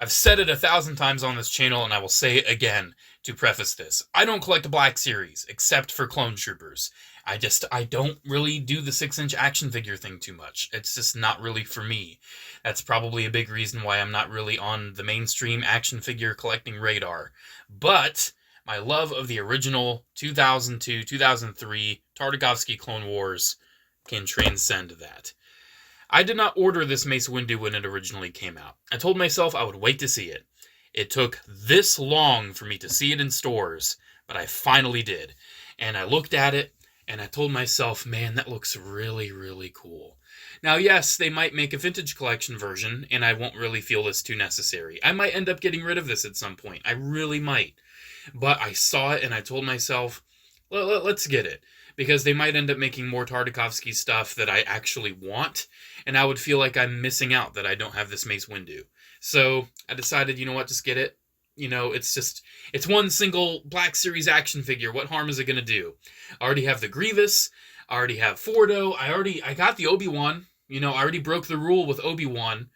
I've said it 1,000 times on this channel, and I will say it again to preface this. I don't collect Black Series, except for Clone Troopers. I don't really do the 6-inch action figure thing too much. It's just not really for me. That's probably a big reason why I'm not really on the mainstream action figure collecting radar. But my love of the original 2002, 2003 Tartakovsky Clone Wars can transcend that. I did not order this Mace Windu when it originally came out. I told myself I would wait to see it. It took this long for me to see it in stores, but I finally did. And I looked at it, and I told myself, man, that looks really, really cool. Now, yes, they might make a vintage collection version, and I won't really feel this too necessary. I might end up getting rid of this at some point. I really might. But I saw it, and I told myself, let's get it. Because they might end up making more Tartakovsky stuff that I actually want, and I would feel like I'm missing out that I don't have this Mace Windu. So I decided, you know what, just get it. You know, it's one single Black Series action figure. What harm is it going to do? I already have the Grievous. I already have Fordo. I got the Obi-Wan. You know, I already broke the rule with Obi-Wan.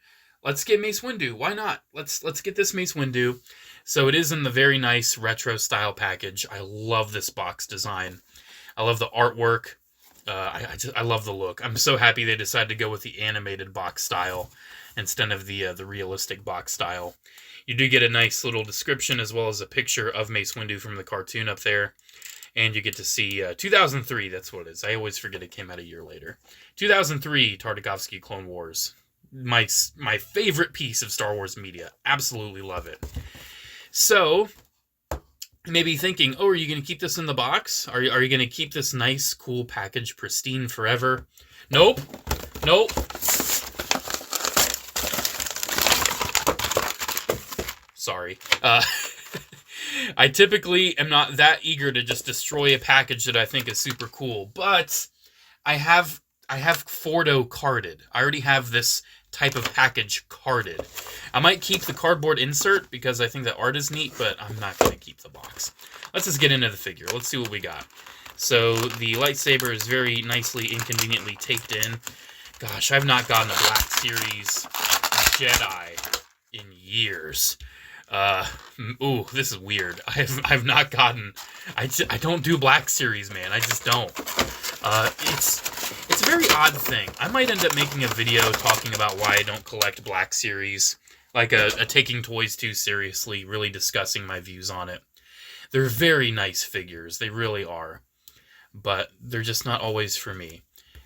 Let's get Mace Windu. Why not? Let's get this Mace Windu. So it is in the very nice retro style package. I love this box design. I love the artwork. I love the look. I'm so happy they decided to go with the animated box style instead of the realistic box style. You do get a nice little description as well as a picture of Mace Windu from the cartoon up there. And you get to see 2003, that's what it is. I always forget it came out a year later. 2003 Tartakovsky Clone Wars. My favorite piece of Star Wars media. Absolutely love it. So you may be thinking, oh, are you going to keep this in the box? Are you going to keep this nice, cool package pristine forever? Nope. Nope. Sorry. I typically am not that eager to just destroy a package that I think is super cool, but I have Fordo carded. I already have this type of package carded. I might keep the cardboard insert because I think the art is neat, but I'm not going to keep the box. Let's just get into the figure. Let's see what we got. So the lightsaber is very nicely and conveniently taped in. Gosh, I've not gotten a Black Series Jedi in years. Ooh, this is weird. I've not gotten... I don't do Black Series, man. I just don't. It's a very odd thing. I might end up making a video talking about why I don't collect Black Series. Like a taking toys too seriously, really discussing my views on it. They're very nice figures. They really are. But they're just not always for me.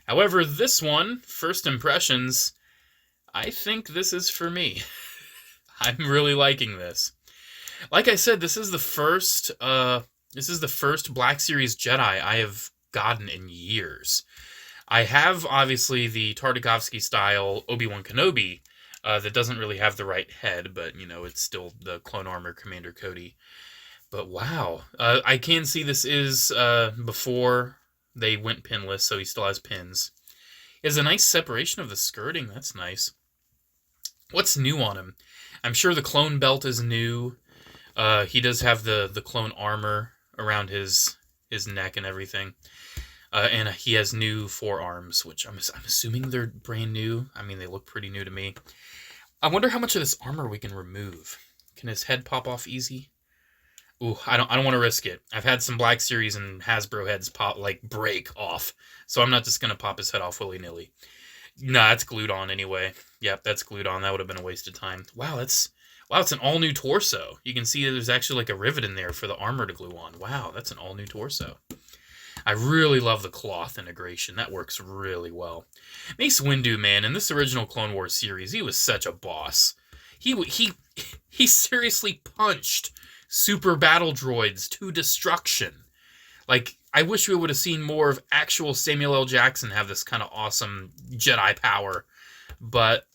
However, this one, first impressions, I think this is for me. I'm really liking this. Like I said, this is the first Black Series Jedi I have gotten in years. I have, obviously, the Tartakovsky style Obi-Wan Kenobi that doesn't really have the right head, but, you know, it's still the Clone Armor Commander Cody. But, wow. I can see this is before they went pinless, so he still has pins. He has a nice separation of the skirting. That's nice. What's new on him? I'm sure the clone belt is new. He does have the clone armor around his neck and everything. And he has new forearms, which I'm assuming they're brand new. I mean, they look pretty new to me. I wonder how much of this armor we can remove. Can his head pop off easy? Ooh, I don't want to risk it. I've had some Black Series and Hasbro heads break off, so I'm not just gonna pop his head off willy-nilly. Nah, that's glued on anyway. Yep, that's glued on. That would have been a waste of time. Wow, it's an all-new torso. You can see there's actually like a rivet in there for the armor to glue on. Wow, that's an all-new torso. I really love the cloth integration. That works really well. Mace Windu, man, in this original Clone Wars series, he was such a boss. He seriously punched super battle droids to destruction. Like, I wish we would have seen more of actual Samuel L. Jackson have this kind of awesome Jedi power. But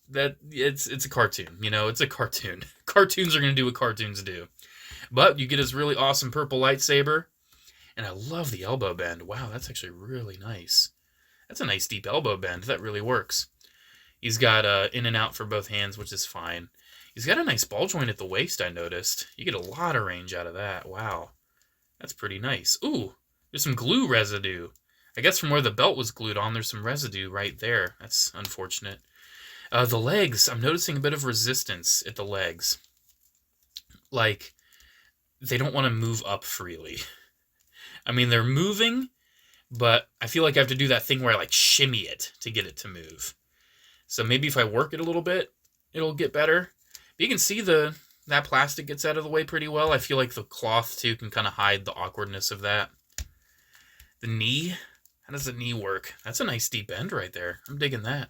it's a cartoon, you know, it's a cartoon. Cartoons are going to do what cartoons do. But you get his really awesome purple lightsaber. And I love the elbow bend. Wow, that's actually really nice. That's a nice deep elbow bend. That really works. He's got in and out for both hands, which is fine. He's got a nice ball joint at the waist, I noticed. You get a lot of range out of that. Wow. That's pretty nice. Ooh, there's some glue residue. I guess from where the belt was glued on, there's some residue right there. That's unfortunate. The legs, I'm noticing a bit of resistance at the legs. like, they don't want to move up freely. I mean, they're moving, but I feel like I have to do that thing where I, like, shimmy it to get it to move. So maybe if I work it a little bit, it'll get better. But you can see that plastic gets out of the way pretty well. I feel like the cloth, too, can kind of hide the awkwardness of that. The knee. How does the knee work? That's a nice deep end right there. I'm digging that.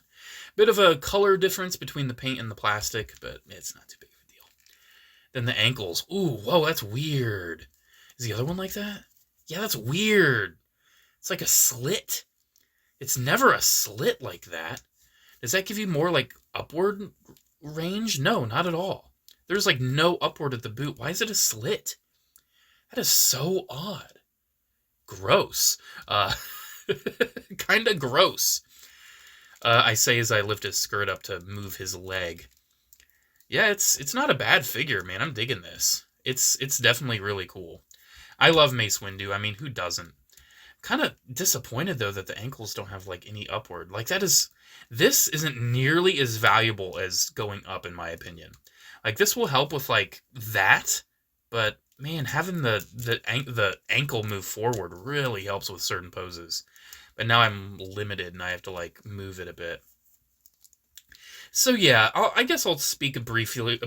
Bit of a color difference between the paint and the plastic, but it's not too big of a deal. Then the ankles. Ooh, whoa, that's weird. Is the other one like that? Yeah, that's weird. It's like a slit. It's never a slit like that. Does that give you more, like, upward range? No, not at all. There's, like, no upward at the boot. Why is it a slit? That is so odd. Gross. Kind of gross. I say as I lift his skirt up to move his leg. Yeah, it's not a bad figure, man. I'm digging this. It's definitely really cool. I love Mace Windu. I mean, who doesn't? Kind of disappointed, though, that the ankles don't have, like, any upward. Like, this isn't nearly as valuable as going up, in my opinion. Like, this will help with, like, that, but, man, having the ankle move forward really helps with certain poses. But now I'm limited, and I have to, like, move it a bit. So, yeah, I guess I'll speak briefly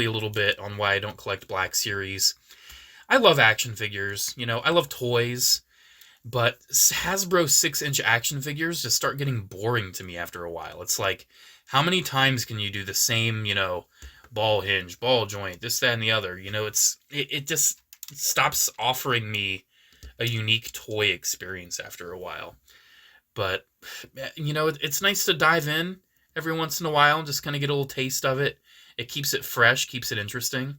a little bit on why I don't collect Black Series. I love action figures, you know, I love toys. But Hasbro 6-inch action figures just start getting boring to me after a while. It's like, how many times can you do the same, you know, ball hinge, ball joint, this, that, and the other? You know, it just stops offering me a unique toy experience after a while. But, you know, it's nice to dive in every once in a while and just kind of get a little taste of it. It keeps it fresh, keeps it interesting.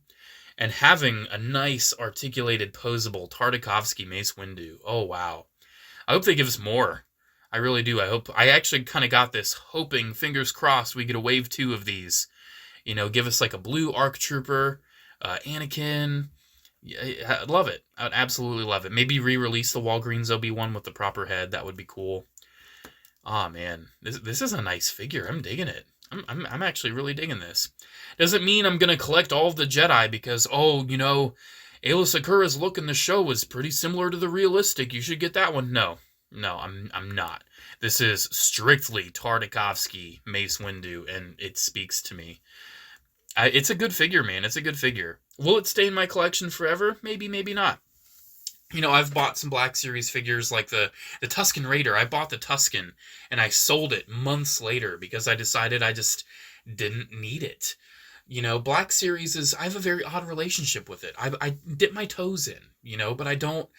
And having a nice, articulated, posable Tartakovsky Mace Windu. Oh, wow. I hope they give us more. I really do. I actually kind of got this hoping, fingers crossed, we get a wave 2 of these. You know, give us like a blue ARC Trooper, Anakin. Yeah, I'd love it. I'd absolutely love it. Maybe re-release the Walgreens Obi-Wan with the proper head. That would be cool. Oh, man. This is a nice figure. I'm digging it. I'm actually really digging this. Doesn't mean I'm going to collect all of the Jedi because, oh, you know, Aayla Secura's look in the show was pretty similar to the realistic. You should get that one. No, I'm not. This is strictly Tartakovsky Mace Windu, and it speaks to me. It's a good figure, man. It's a good figure. Will it stay in my collection forever? Maybe, maybe not. You know, I've bought some Black Series figures like the Tusken Raider. I bought the Tusken, and I sold it months later because I decided I just didn't need it. You know, Black Series I have a very odd relationship with it. I dip my toes in, you know, but I don't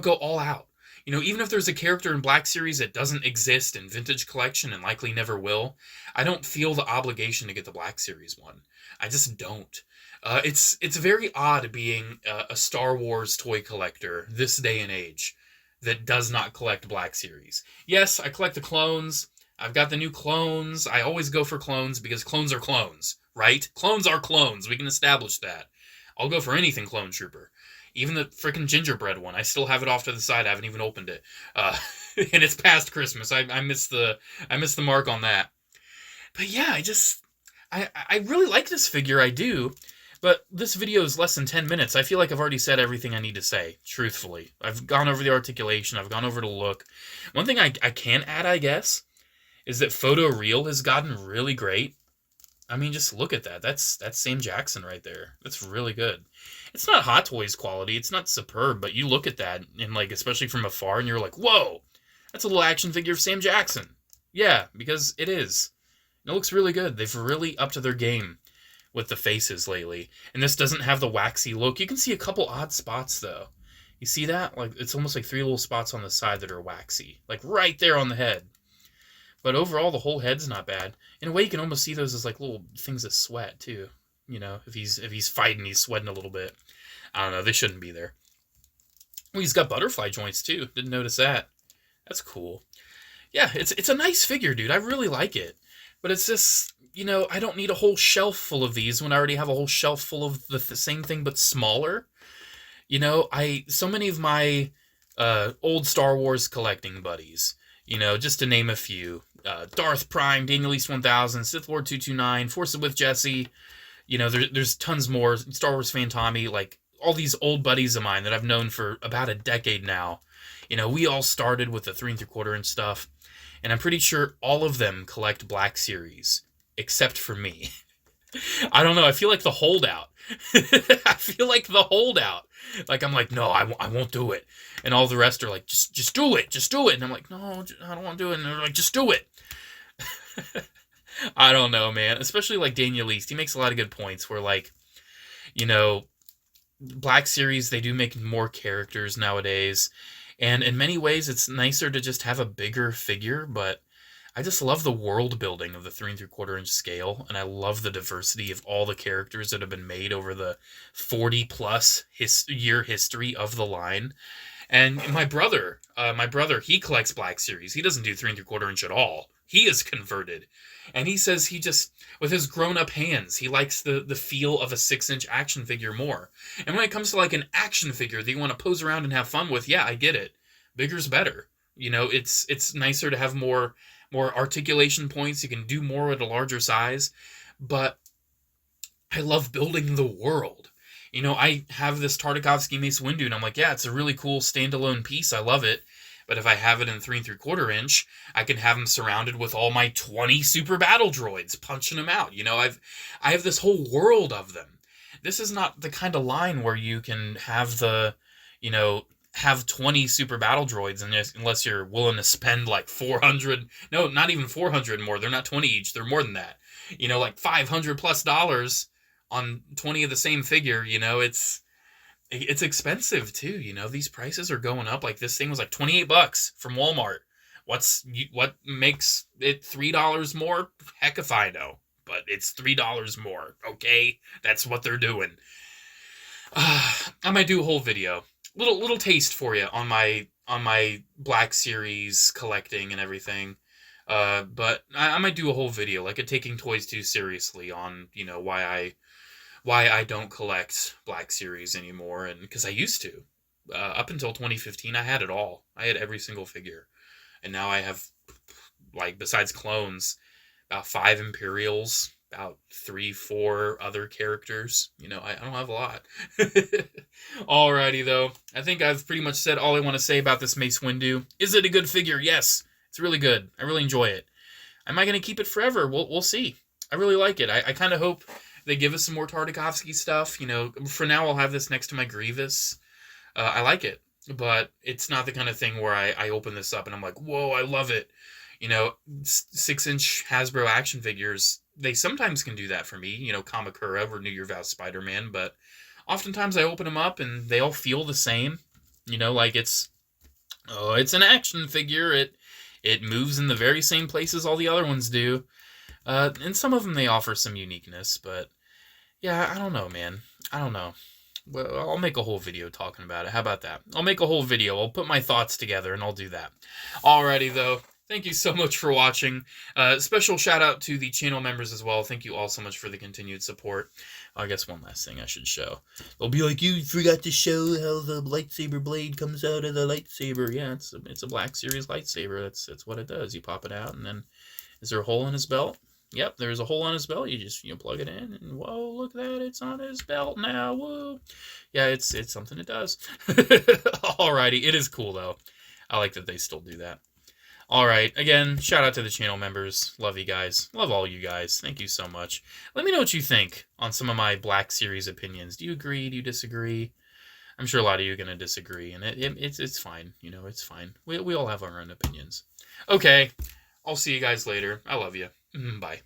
go all out. You know, even if there's a character in Black Series that doesn't exist in Vintage Collection and likely never will, I don't feel the obligation to get the Black Series one. I just don't. It's very odd being a Star Wars toy collector this day and age that does not collect Black Series. Yes, I collect the clones. I've got the new clones. I always go for clones because clones are clones, right? Clones are clones. We can establish that. I'll go for anything Clone Trooper. Even the freaking gingerbread one. I still have it off to the side. I haven't even opened it. And it's past Christmas. I missed the mark on that. But yeah, I really like this figure. I do. But this video is less than 10 minutes. I feel like I've already said everything I need to say, truthfully. I've gone over the articulation. I've gone over the look. One thing I can add, I guess, is that Photo Real has gotten really great. I mean, just look at that. That's Sam Jackson right there. That's really good. It's not Hot Toys quality. It's not superb, but you look at that, and like, especially from afar, and you're like, whoa, that's a little action figure of Sam Jackson. Yeah, because it is. It looks really good. They've really upped to their game with the faces lately. And this doesn't have the waxy look. You can see a couple odd spots, though. You see that? Like, it's almost like 3 little spots on the side that are waxy. Like, right there on the head. But overall, the whole head's not bad. In a way, you can almost see those as, like, little things of sweat, too. You know, if he's fighting, he's sweating a little bit. I don't know. They shouldn't be there. Oh, he's got butterfly joints, too. Didn't notice that. That's cool. Yeah, it's a nice figure, dude. I really like it. But it's just, you know, I don't need a whole shelf full of these when I already have a whole shelf full of the same thing but smaller. You know, so many of my old Star Wars collecting buddies, you know, just to name a few, Darth Prime, Daniel East 1000, Sith Lord 229, Force of with Jesse, You know, there's tons more. Star Wars fan Tommy, like all these old buddies of mine that I've known for about a decade now. You know, we all started with the 3 3/4 inch stuff, and I'm pretty sure all of them collect Black Series, except for me. I don't know. I feel like the holdout. I feel like the holdout. Like, I'm like, no, I won't do it. And all the rest are like, just do it. Just do it. And I'm like, no, I don't want to do it. And they're like, just do it. I don't know, man. Especially like Daniel East. He makes a lot of good points where, like, you know, Black Series, they do make more characters nowadays. And in many ways, it's nicer to just have a bigger figure, but I just love the world building of the 3 3/4 inch scale, and I love the diversity of all the characters that have been made over the 40 plus year history of the line. And my brother, he collects Black Series. He doesn't do 3 3/4 inch at all. He is converted. And he says he just, with his grown-up hands, he likes the feel of a 6-inch action figure more. And when it comes to like an action figure that you want to pose around and have fun with, yeah, I get it. Bigger's better. You know, it's nicer to have more articulation points. You can do more at a larger size. But I love building the world. You know, I have this Tartakovsky Mace Windu, and I'm like, yeah, it's a really cool standalone piece. I love it. But if I have it in 3 3/4 inch, I can have him surrounded with all my 20 super battle droids, punching them out. You know, I have this whole world of them. This is not the kind of line where you can have have 20 super battle droids, unless you're willing to spend like 400, no, not even 400 more. They're not 20 each. They're more than that. You know, like $500+ on 20 of the same figure. You know, it's expensive too. You know, these prices are going up. Like, this thing was like $28 from Walmart. What makes it $3 more? Heck if I know. But it's $3 more. Okay, that's what they're doing. I might do a whole video, little taste for you on my Black Series collecting and everything. But I might do a whole video, like a taking toys too seriously, on, you know, why I don't collect Black Series anymore. And because I used to, up until 2015, I had it all. I had every single figure, and now I have, like, besides clones, about 5 Imperials, about 3-4 other characters. You know, I don't have a lot. Alrighty, though. I think I've pretty much said all I want to say about this Mace Windu. Is it a good figure? Yes. It's really good. I really enjoy it. Am I going to keep it forever? We'll see. I really like it. I kind of hope they give us some more Tartakovsky stuff. You know, for now, I'll have this next to my Grievous. I like it, but it's not the kind of thing where I open this up and I'm like, whoa, I love it. You know, 6-inch Hasbro action figures, they sometimes can do that for me. You know, Kamakura, Renew Your Vows Spider-Man, but oftentimes I open them up and they all feel the same. You know, like it's an action figure. It moves in the very same places all the other ones do. And some of them, they offer some uniqueness, but yeah, I don't know, man. I don't know. Well, I'll make a whole video talking about it. How about that? I'll make a whole video. I'll put my thoughts together, and I'll do that. Alrighty, though. Thank you so much for watching. Special shout out to the channel members as well. Thank you all so much for the continued support. I guess one last thing I should show. They'll be like, you forgot to show how the lightsaber blade comes out of the lightsaber. Yeah, it's a Black Series lightsaber. That's what it does. You pop it out, and then, is there a hole in his belt? Yep, there's a hole on his belt. You just plug it in, and whoa, look at that! It's on his belt now. Whoa, yeah, it's something it does. Alrighty, it is cool though. I like that they still do that. Alright, again, shout out to the channel members. Love you guys. Love all you guys. Thank you so much. Let me know what you think on some of my Black Series opinions. Do you agree? Do you disagree? I'm sure a lot of you are going to disagree, and it's fine. You know, it's fine. We all have our own opinions. Okay, I'll see you guys later. I love you. Bye.